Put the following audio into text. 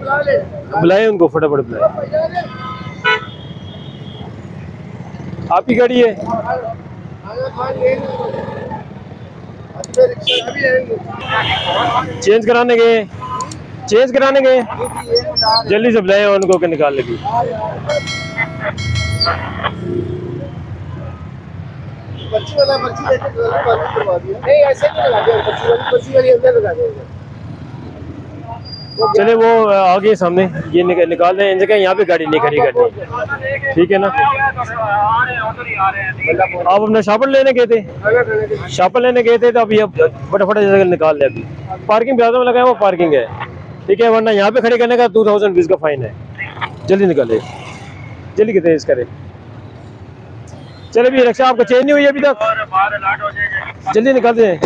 बुलाए उनको, फटाफट बुलाए। आपकी गाड़ी है? चेंज कराने गए, चेंज कराने गए, जल्दी से बुलाए उनको कि निकाल लेगी। पर्ची वाला पर्ची लेके करवा दिया। नहीं ऐसे नहीं लगा दिया, पर्ची वाली अंदर लगा दिया। चले वो आगे सामने ये निकाल रहे हैं जगह, यहाँ पे गाड़ी नहीं खड़ी करनी, ठीक है ना। आप अपना शापर लेने गए थे, शापर लेने गए थे, तो अभी अब फटाफट जगह निकाल ले। अभी पार्किंग प्लाजा में लगा है, वो पार्किंग है, ठीक है, वरना यहाँ पे खड़े करने का 2020 का फाइन है। जल्दी निकाले, जल्दी कितने तेज करे। चले भी, रक्षा आपका चेंज नहीं हुई अभी तक, जल्दी निकालते हैं।